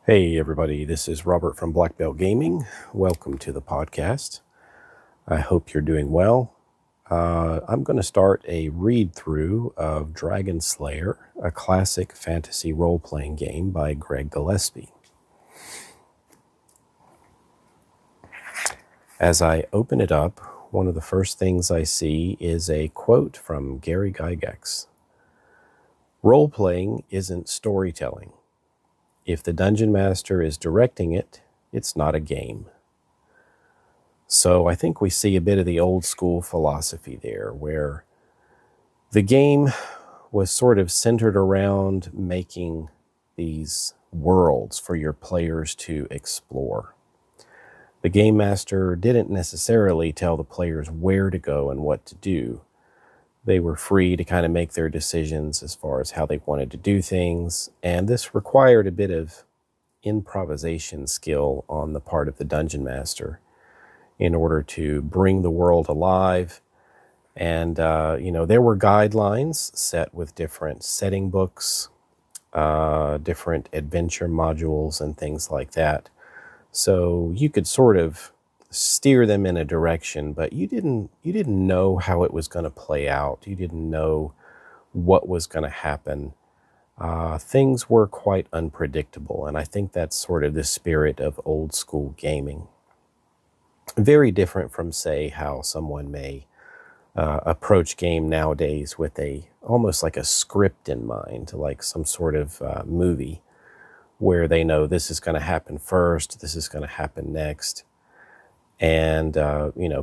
Hey everybody, this is Robert from Black Belt Gaming. Welcome to the podcast. I hope you're doing well. I'm going to start a read-through of Dragonslayer, a classic fantasy role-playing game by Greg Gillespie. As I open it up, one of the first things I see is a quote from Gary Gygax. Role-playing isn't storytelling. If the dungeon master is directing it, it's not a game. So I think we see a bit of the old school philosophy there, where the game was sort of centered around making these worlds for your players to explore. The game master didn't necessarily tell the players where to go and what to do. They were free to kind of make their decisions as far as how they wanted to do things, and this required a bit of improvisation skill on the part of the dungeon master in order to bring the world alive. And, there were guidelines set with different setting books, different adventure modules and things like that. So you could sort of steer them in a direction, but you didn't know how it was going to play out. You didn't know what was going to happen. Things were quite unpredictable, and I think that's sort of the spirit of old school gaming. Very different from, say, how someone may approach game nowadays with almost like a script in mind, like some sort of movie where they know this is going to happen first, this is going to happen next. And,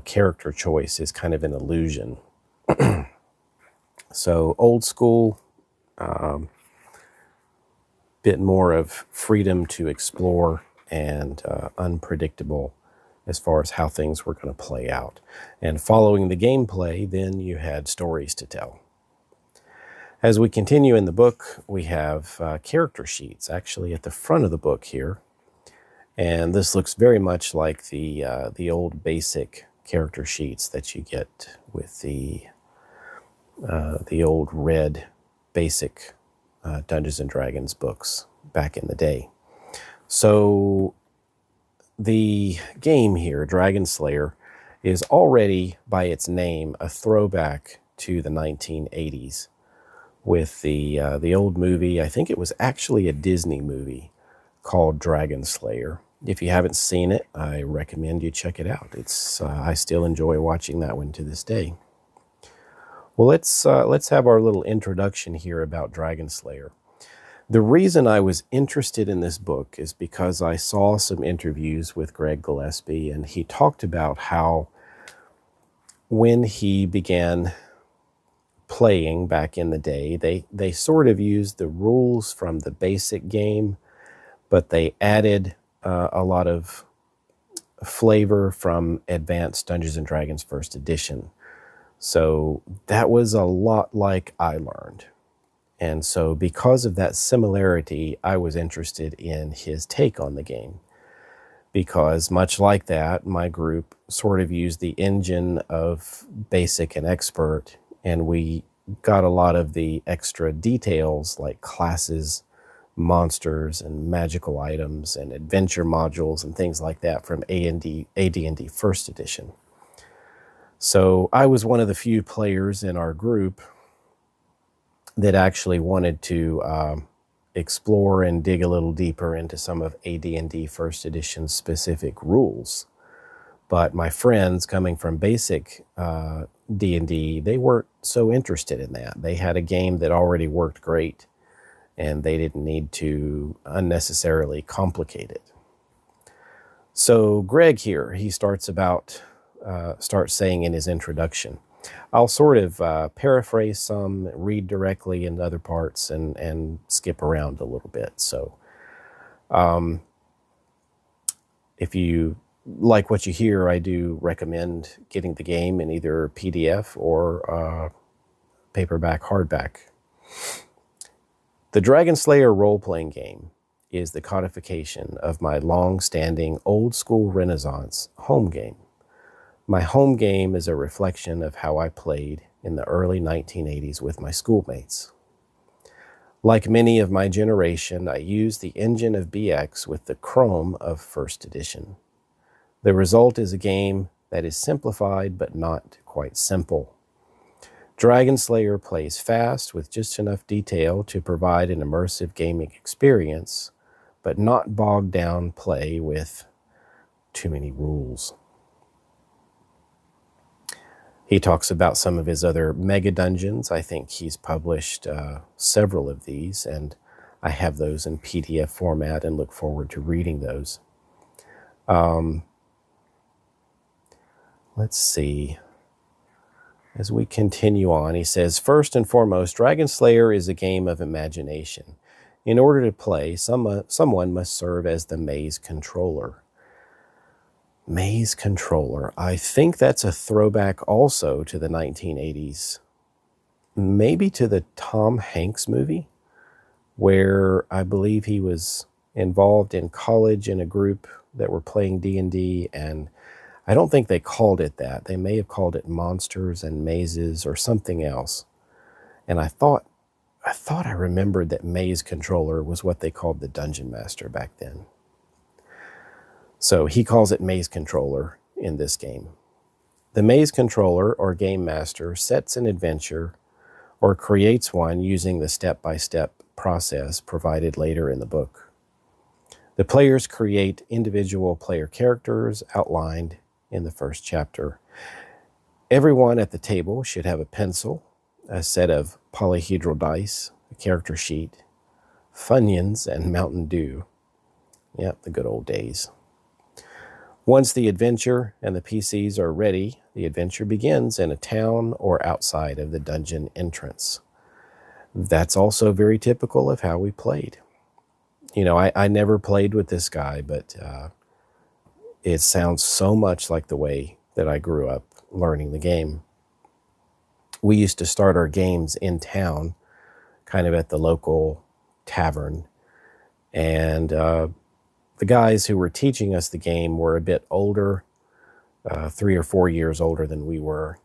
character choice is kind of an illusion. So old school, bit more of freedom to explore and unpredictable as far as how things were going to play out. And following the gameplay, then you had stories to tell. As we continue in the book, we have character sheets actually at the front of the book here. And this looks very much like the old basic character sheets that you get with the old red basic Dungeons and Dragons books back in the day. So the game here, Dragonslayer, is already by its name a throwback to the 1980s with the old movie. I think it was actually a Disney movie called Dragonslayer. If you haven't seen it, I recommend you check it out. I still enjoy watching that one to this day. Well, let's have our little introduction here about Dragonslayer. The reason I was interested in this book is because I saw some interviews with Greg Gillespie, and he talked about how when he began playing back in the day, they sort of used the rules from the basic game, but they added a lot of flavor from Advanced Dungeons & Dragons First Edition. So that was a lot like I learned. And so because of that similarity, I was interested in his take on the game. Because much like that, my group sort of used the engine of Basic and Expert, and we got a lot of the extra details like classes, monsters, and magical items, and adventure modules, and things like that from AD&D First Edition. So I was one of the few players in our group that actually wanted to explore and dig a little deeper into some of AD&D First Edition specific rules. But my friends coming from basic D&D, they weren't so interested in that. They had a game that already worked great, and they didn't need to unnecessarily complicate it. So Greg here, he starts saying in his introduction. I'll sort of paraphrase some, read directly in other parts, and skip around a little bit. So if you like what you hear, I do recommend getting the game in either PDF or paperback, hardback. The Dragonslayer role-playing game is the codification of my long-standing old-school Renaissance home game. My home game is a reflection of how I played in the early 1980s with my schoolmates. Like many of my generation, I used the engine of BX with the Chrome of first edition. The result is a game that is simplified but not quite simple. Dragonslayer plays fast with just enough detail to provide an immersive gaming experience, but not bogged down play with too many rules. He talks about some of his other mega dungeons. I think he's published several of these, and I have those in PDF format and look forward to reading those. Let's see. As we continue on, he says, first and foremost, Dragonslayer is a game of imagination. In order to play, someone must serve as the maze controller. Maze controller. I think that's a throwback also to the 1980s. Maybe to the Tom Hanks movie, where I believe he was involved in college in a group that were playing D&D, and I don't think they called it that. They may have called it Monsters and Mazes or something else. And I thought I remembered that Maze Controller was what they called the Dungeon Master back then. So he calls it Maze Controller in this game. The Maze Controller or Game Master sets an adventure or creates one using the step-by-step process provided later in the book. The players create individual player characters outlined in the first chapter. Everyone at the table should have a pencil, a set of polyhedral dice, a character sheet, Funyuns, and Mountain Dew. Yep, the good old days. Once the adventure and the PCs are ready, the adventure begins in a town or outside of the dungeon entrance. That's also very typical of how we played. You know, I never played with this guy, but it sounds so much like the way that I grew up learning the game. We used to start our games in town, kind of at the local tavern, and the guys who were teaching us the game were a bit older, 3 or 4 years older than we were,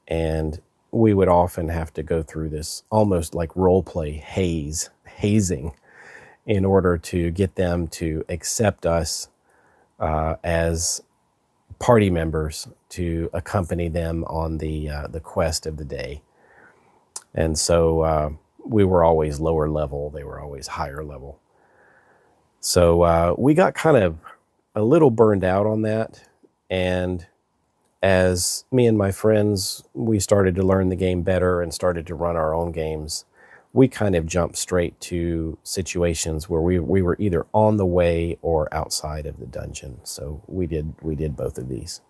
and we would often have to go through this almost like role play hazing in order to get them to accept us as party members to accompany them on the quest of the day. And so we were always lower level, they were always higher level. So we got kind of a little burned out on that, and as me and my friends, we started to learn the game better and started to run our own games, we kind of jumped straight to situations where we were either on the way or outside of the dungeon. So we did both of these.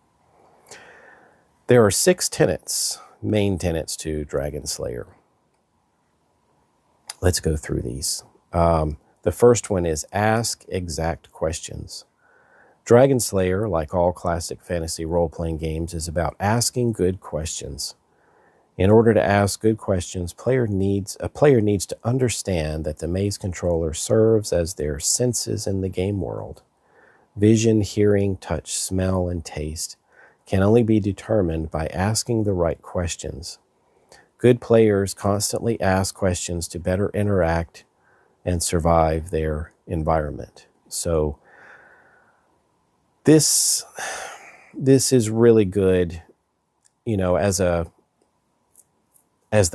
There are 6 tenets, main tenets to Dragonslayer. Let's go through these. The first one is ask exact questions. Dragonslayer, like all classic fantasy role-playing games, is about asking good questions. In order to ask good questions, a player needs to understand that the maze controller serves as their senses in the game world. Vision, hearing, touch, smell, and taste can only be determined by asking the right questions. Good players constantly ask questions to better interact and survive their environment. So this is really good, you know, as the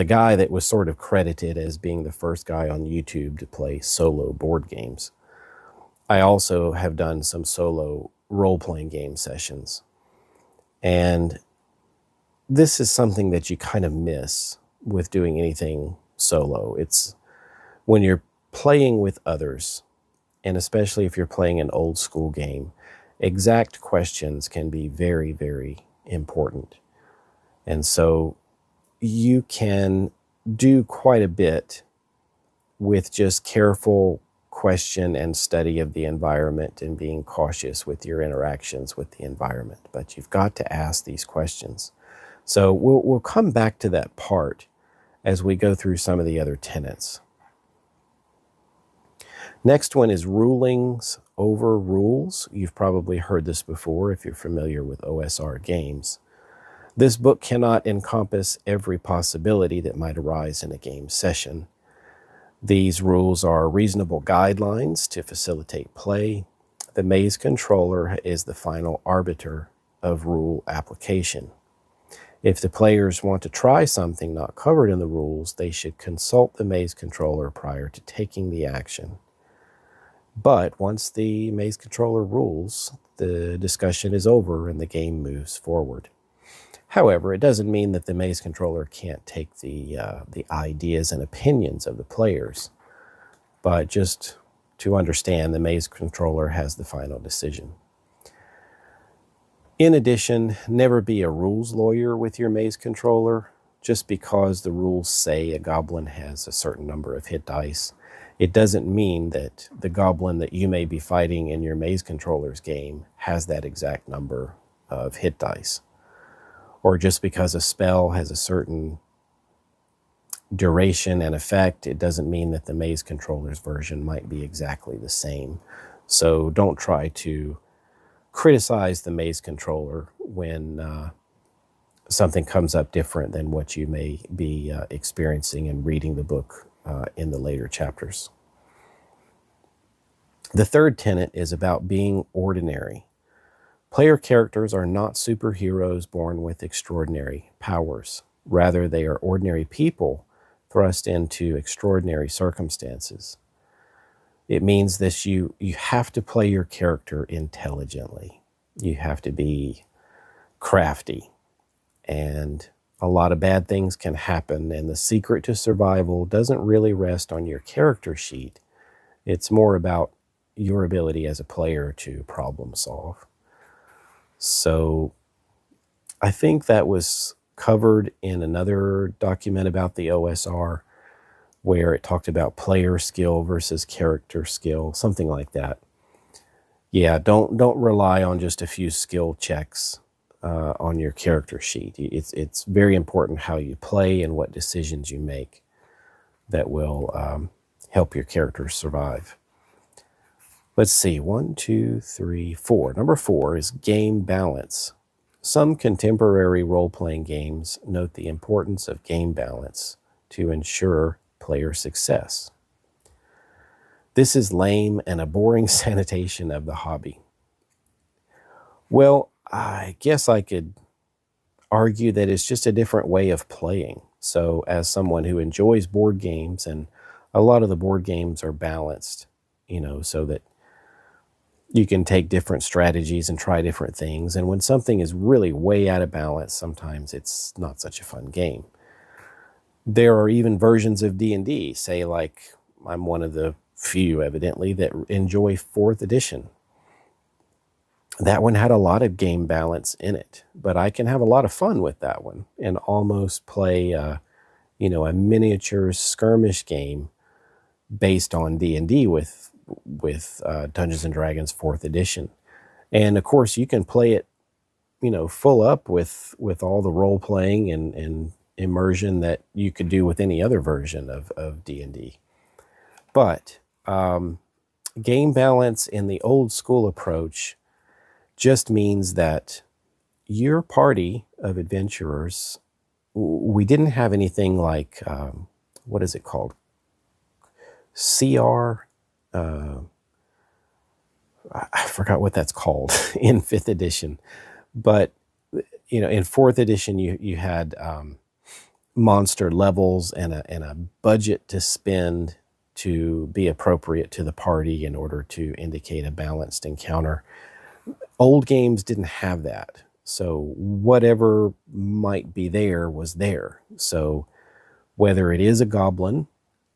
guy that was sort of credited as being the first guy on YouTube to play solo board games. I also have done some solo role-playing game sessions. And this is something that you kind of miss with doing anything solo. It's when you're playing with others, and especially if you're playing an old school game, exact questions can be very, very important. And so you can do quite a bit with just careful question and study of the environment and being cautious with your interactions with the environment. But you've got to ask these questions. So we'll come back to that part as we go through some of the other tenets. Next one is rulings over rules. You've probably heard this before if you're familiar with OSR games. This book cannot encompass every possibility that might arise in a game session. These rules are reasonable guidelines to facilitate play. The maze controller is the final arbiter of rule application. If the players want to try something not covered in the rules, they should consult the maze controller prior to taking the action. But once the maze controller rules, the discussion is over and the game moves forward. However, it doesn't mean that the maze controller can't take the ideas and opinions of the players, but just to understand, the maze controller has the final decision. In addition, never be a rules lawyer with your maze controller. Just because the rules say a goblin has a certain number of hit dice, it doesn't mean that the goblin that you may be fighting in your maze controller's game has that exact number of hit dice. Or just because a spell has a certain duration and effect, it doesn't mean that the maze controller's version might be exactly the same. So don't try to criticize the maze controller when something comes up different than what you may be experiencing and reading the book in the later chapters. The third tenet is about being ordinary. Player characters are not superheroes born with extraordinary powers. Rather, they are ordinary people thrust into extraordinary circumstances. It means that you have to play your character intelligently. You have to be crafty. And a lot of bad things can happen, and the secret to survival doesn't really rest on your character sheet. It's more about your ability as a player to problem solve. So I think that was covered in another document about the OSR where it talked about player skill versus character skill, something like that. Yeah, don't rely on just a few skill checks on your character sheet. It's very important how you play and what decisions you make that will help your character survive. Let's see, 1, 2, 3, 4. Number 4 is game balance. Some contemporary role-playing games note the importance of game balance to ensure player success. This is lame and a boring sanitation of the hobby. Well, I guess I could argue that it's just a different way of playing. So as someone who enjoys board games, and a lot of the board games are balanced, so that you can take different strategies and try different things. And when something is really way out of balance, sometimes it's not such a fun game. There are even versions of D&D, say like I'm one of the few, evidently, that enjoy 4th edition. That one had a lot of game balance in it, but I can have a lot of fun with that one and almost play, a miniature skirmish game based on D&D with Dungeons and Dragons 4th edition. And of course you can play it, full up with all the role playing and immersion that you could do with any other version of D&D. But game balance in the old school approach just means that your party of adventurers, we didn't have anything like, what is it called? CR, I forgot what that's called in 5th edition, but in 4th edition you had monster levels and a budget to spend to be appropriate to the party in order to indicate a balanced encounter. Old games didn't have that, so whatever might be there was there. So whether it is a goblin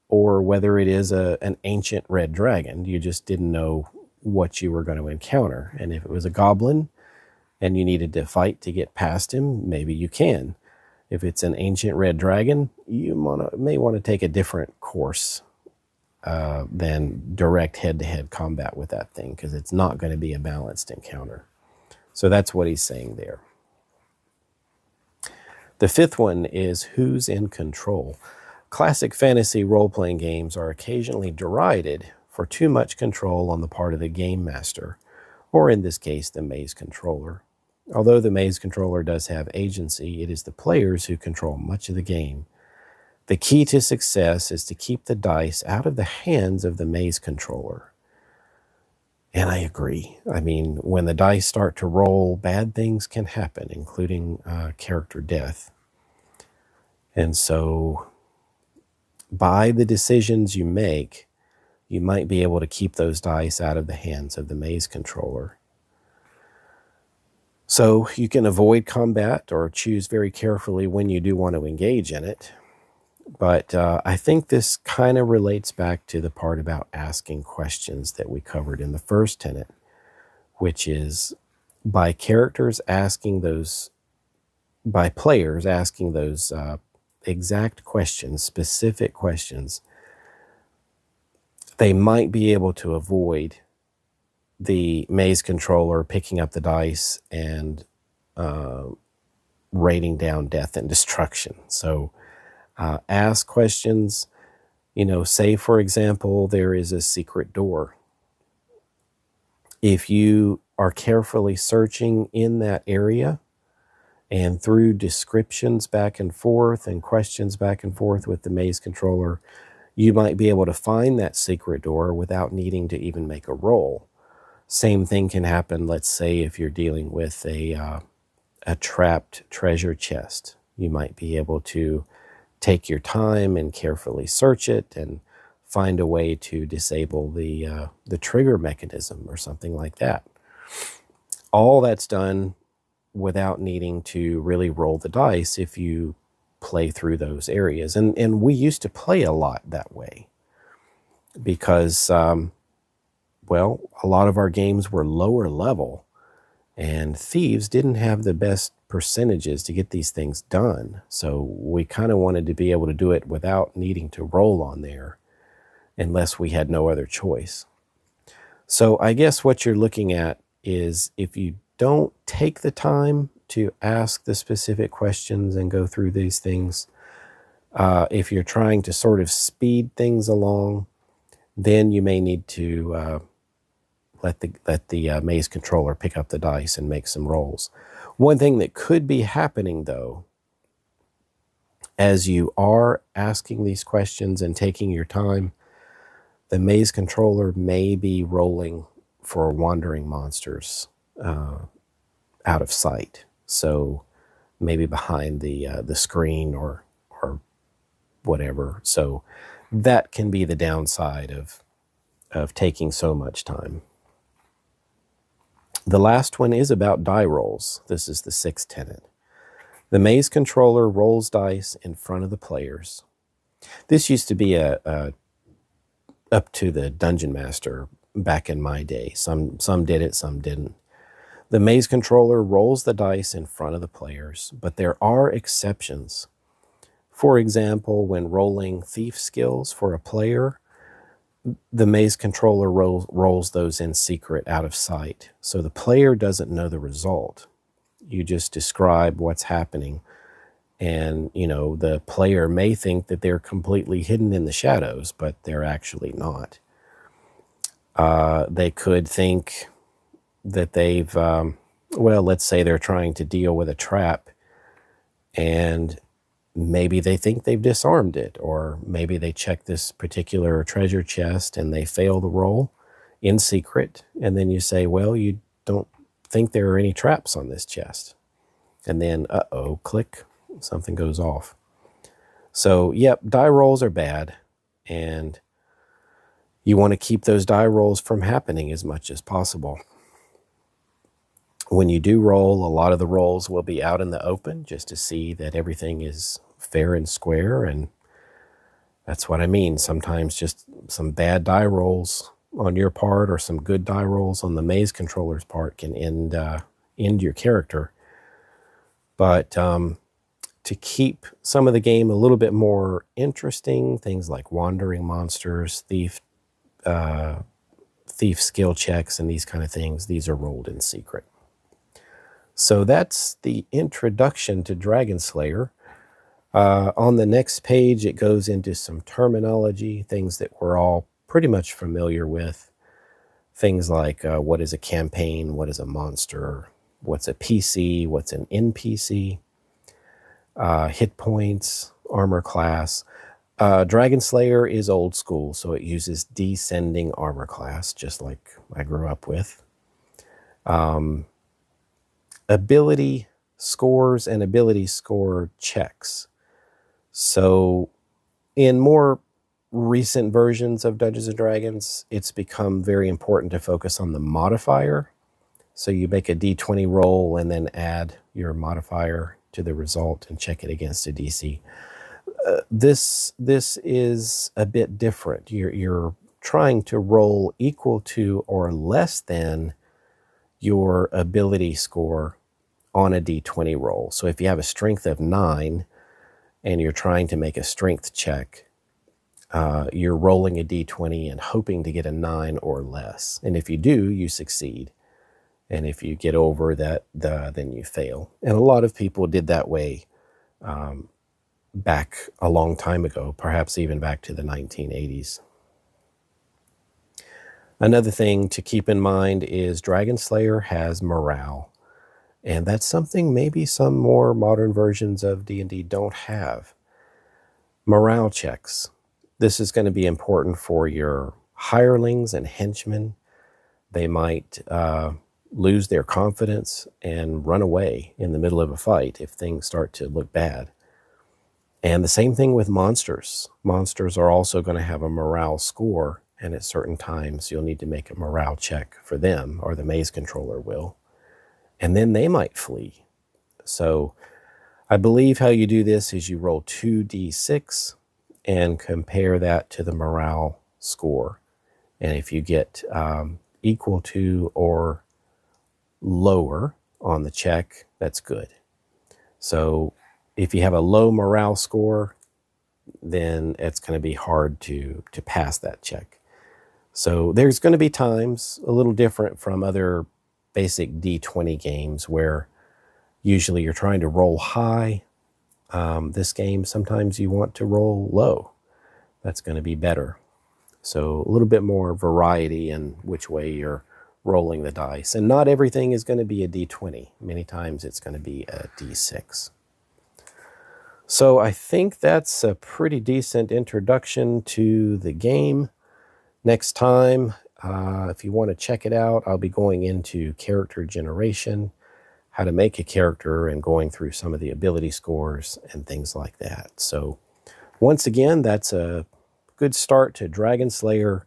or whether it is an ancient red dragon, you just didn't know what you were going to encounter. And if it was a goblin and you needed to fight to get past him, maybe you can. If it's an ancient red dragon, you may want to take a different course than direct head-to-head combat with that thing, because it's not going to be a balanced encounter. So that's what he's saying there. The 5th one is who's in control. Classic fantasy role-playing games are occasionally derided for too much control on the part of the game master, or in this case, the maze controller. Although the maze controller does have agency, it is the players who control much of the game. The key to success is to keep the dice out of the hands of the maze controller. And I agree. I mean, when the dice start to roll, bad things can happen, including character death. And so by the decisions you make, you might be able to keep those dice out of the hands of the maze controller. So you can avoid combat or choose very carefully when you do want to engage in it. But I think this kind of relates back to the part about asking questions that we covered in the first tenet, which is by players asking those exact questions, specific questions, they might be able to avoid the maze controller picking up the dice and raining down death and destruction. So ask questions, say, for example, there is a secret door. If you are carefully searching in that area and through descriptions back and forth and questions back and forth with the maze controller, you might be able to find that secret door without needing to even make a roll. Same thing can happen, let's say, if you're dealing with a trapped treasure chest. You might be able to take your time and carefully search it and find a way to disable the trigger mechanism or something like that. All that's done without needing to really roll the dice if you play through those areas. And we used to play a lot that way because, well, a lot of our games were lower level and thieves didn't have the best percentages to get these things done. So we kind of wanted to be able to do it without needing to roll on there unless we had no other choice. So I guess what you're looking at is if you don't take the time to ask the specific questions and go through these things, if you're trying to sort of speed things along, then you may need to let the maze controller pick up the dice and make some rolls. One thing that could be happening, though, as you are asking these questions and taking your time, the maze controller may be rolling for wandering monsters out of sight. So maybe behind the screen or whatever. So that can be the downside of taking so much time. The last one is about die rolls. This is the sixth tenet. The maze controller rolls dice in front of the players. This used to be up to the dungeon master back in my day. Some did it, some didn't. The maze controller rolls the dice in front of the players, but there are exceptions. For example, when rolling thief skills for a player, the maze controller rolls those in secret out of sight. So the player doesn't know the result. You just describe what's happening. And, the player may think that they're completely hidden in the shadows, but they're actually not. They could think that they've, well, let's say they're trying to deal with a trap and maybe they think they've disarmed it, or maybe they check this particular treasure chest and they fail the roll in secret. And then you say, well, you don't think there are any traps on this chest. And then, uh-oh, click, something goes off. So, yep, die rolls are bad. And you want to keep those die rolls from happening as much as possible. When you do roll, a lot of the rolls will be out in the open just to see that everything is fair and square, and that's what I mean. Sometimes just some bad die rolls on your part or some good die rolls on the maze controller's part can end your character. But to keep some of the game a little bit more interesting, things like wandering monsters, thief skill checks, and these kind of things, these are rolled in secret. So that's the introduction to Dragonslayer. On the next page, it goes into some terminology, things that we're all pretty much familiar with. Things like what is a campaign, what is a monster, what's a PC, what's an NPC, hit points, armor class. Dragonslayer is old school, so it uses descending armor class, just like I grew up with. Ability scores and ability score checks. So in more recent versions of Dungeons & Dragons, it's become very important to focus on the modifier. So you make a d20 roll and then add your modifier to the result and check it against a DC. This is a bit different. You're trying to roll equal to or less than your ability score on a d20 roll. So if you have a strength of 9 and you're trying to make a strength check, you're rolling a d20 and hoping to get a 9 or less. And if you do, you succeed. And if you get over that, then you fail. And a lot of people did that way back a long time ago, perhaps even back to the 1980s. Another thing to keep in mind is Dragonslayer has morale. And that's something maybe some more modern versions of D&D don't have. Morale checks. This is going to be important for your hirelings and henchmen. They might lose their confidence and run away in the middle of a fight if things start to look bad. And the same thing with monsters. Monsters are also going to have a morale score, and at certain times you'll need to make a morale check for them, or the maze controller will. And then they might flee. So I believe how you do this is you roll 2d6 and compare that to the morale score. And if you get equal to or lower on the check, that's good. So if you have a low morale score, then it's going to be hard to pass that check. So there's going to be times a little different from other basic D20 games where usually you're trying to roll high. This game, sometimes you want to roll low. That's going to be better. So a little bit more variety in which way you're rolling the dice. And not everything is going to be a D20. Many times it's going to be a D6. So I think that's a pretty decent introduction to the game. Next time, if you want to check it out, I'll be going into character generation, how to make a character, and going through some of the ability scores and things like that. So once again, that's a good start to Dragonslayer,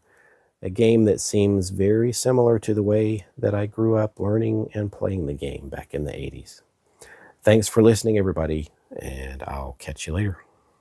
a game that seems very similar to the way that I grew up learning and playing the game back in the 80s. Thanks for listening, everybody, and I'll catch you later.